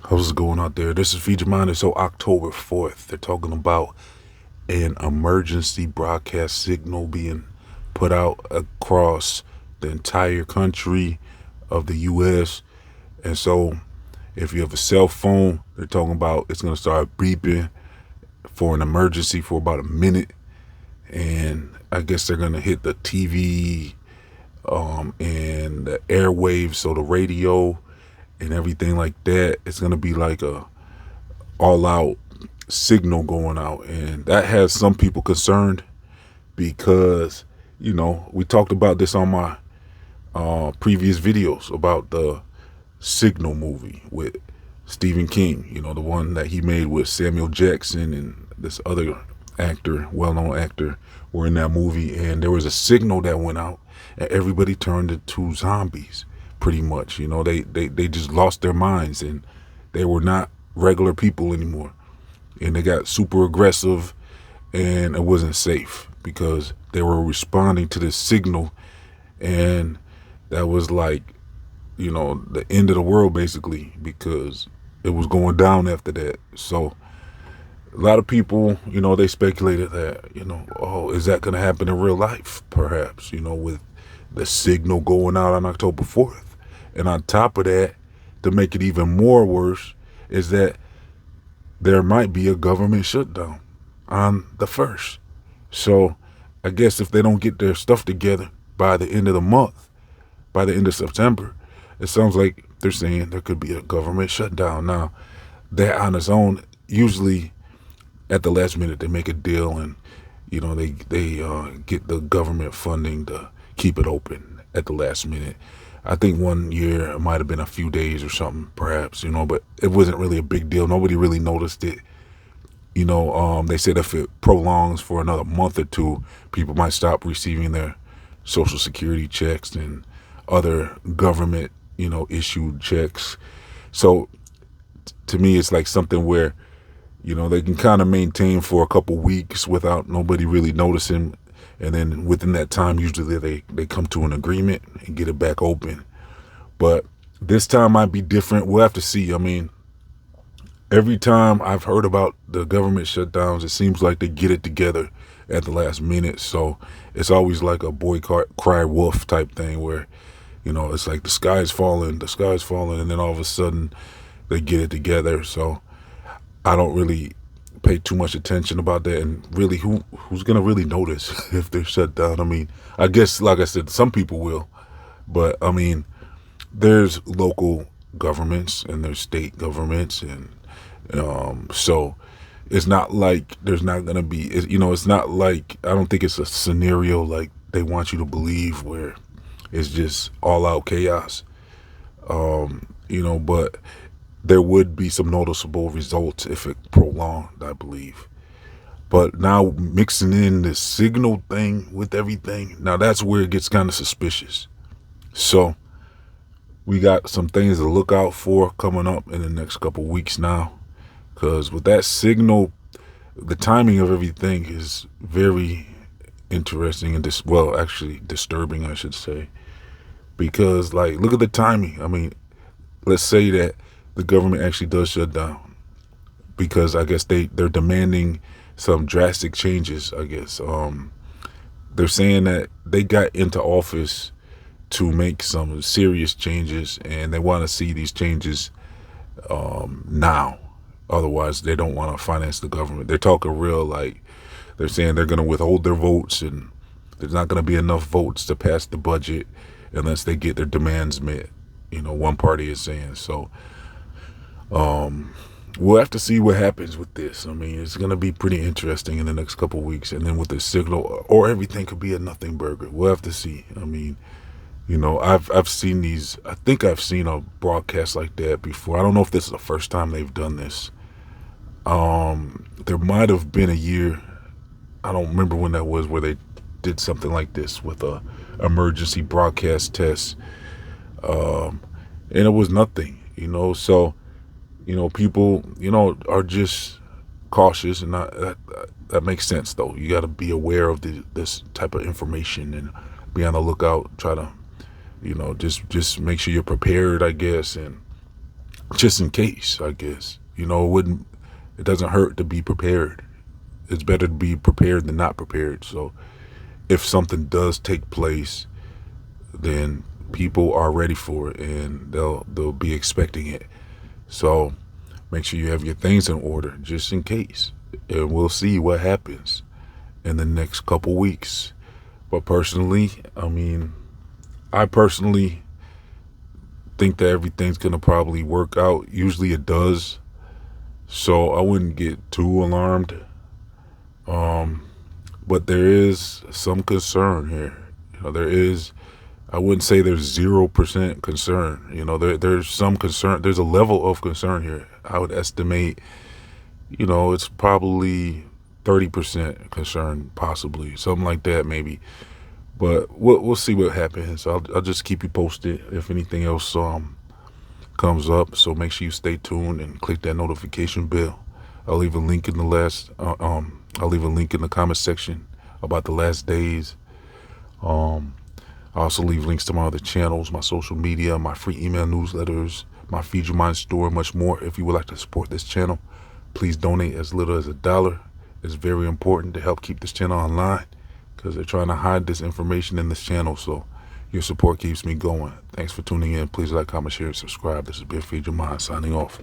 How's it going out there? This is ep79. So Oct.4th, they're talking about an emergency broadcast signal being put out across the entire country of the U.S. And so if you have a cell phone, they're talking about it's going to start beeping for an emergency for about a minute. And I guess they're going to hit the TV and the airwaves, so the radio and everything like that. It's going to be like a all out signal going out, and that has some people concerned because we talked about this on my previous videos about the Signal movie with Stephen King, the one that he made with Samuel Jackson and this other actor, well-known actor, were in that movie. And there was a signal that went out and everybody turned into zombies pretty much. They just lost their minds and they were not regular people anymore, and they got super aggressive, and it wasn't safe because they were responding to this signal, and that was like the end of the world basically, because it was going down after that. So a lot of people, they speculated that, oh, is that going to happen in real life? Perhaps, with the signal going out on October 4th. And on top of that, to make it even more worse, is that there might be a government shutdown on the 1st. So I guess if they don't get their stuff together by the end of the month, by the end of September, it sounds like they're saying there could be a government shutdown. Now, that on its own, usually at the last minute, they make a deal and, they get the government funding to keep it open at the last minute. I think one year it might have been a few days or something, perhaps, but it wasn't really a big deal. Nobody really noticed it. They said if it prolongs for another month or two, people might stop receiving their Social Security checks and other government, issued checks. So to me, it's like something where, they can kind of maintain for a couple weeks without nobody really noticing. And then within that time, usually they come to an agreement and get it back open. But this time might be different. We'll have to see. I mean, every time I've heard about the government shutdowns, it seems like they get it together at the last minute. So it's always like a boy cry wolf type thing where, it's like the sky's falling, and then all of a sudden they get it together. So I don't really pay too much attention about that, and really who's gonna really notice if they're shut down? I mean, I guess, like I said, some people will, but I mean, there's local governments and there's state governments, and so it's not like there's not gonna be, it's not like, I don't think it's a scenario like they want you to believe where it's just all out chaos. But there would be some noticeable results if it prolonged, I believe. But now mixing in the signal thing with everything, now that's where it gets kind of suspicious. So we got some things to look out for coming up in the next couple weeks now, because with that signal, the timing of everything is very interesting and actually disturbing, I should say, because like, look at the timing. I mean, let's say that the government actually does shut down, because I guess they're demanding some drastic changes. I guess they're saying that they got into office to make some serious changes, and they want to see these changes now. Otherwise, they don't want to finance the government. They're talking real, like they're saying they're going to withhold their votes, and there's not going to be enough votes to pass the budget unless they get their demands met. One party is saying so. We'll have to see what happens with this. I mean, it's going to be pretty interesting in the next couple of weeks. And then with the signal, or everything could be a nothing burger. We'll have to see. I mean, I've seen these. I think I've seen a broadcast like that before. I don't know if this is the first time they've done this. There might have been a year, I don't remember when that was, where they did something like this with a emergency broadcast test. And it was nothing, so people, are just cautious, and that makes sense though. You got to be aware of this type of information and be on the lookout. Try to, just make sure you're prepared, I guess. And just in case, I guess. It doesn't hurt to be prepared. It's better to be prepared than not prepared. So if something does take place, then people are ready for it and they'll be expecting it. So make sure you have your things in order just in case. And we'll see what happens in the next couple weeks. But personally, I personally think that everything's going to probably work out. Usually it does. So I wouldn't get too alarmed. But there is some concern here. I wouldn't say there's 0% concern. There's some concern. There's a level of concern here. I would estimate, it's probably 30% concern, possibly. Something like that, maybe. But we'll see what happens. I'll just keep you posted if anything else comes up. So make sure you stay tuned and click that notification bell. I'll leave a link in the comment section about the last days. I also leave links to my other channels, my social media, my free email newsletters, my Feed Your Mind store, and much more. If you would like to support this channel, please donate as little as $1. It's very important to help keep this channel online because they're trying to hide this information in this channel. So your support keeps me going. Thanks for tuning in. Please like, comment, share, and subscribe. This has been Feed Your Mind signing off.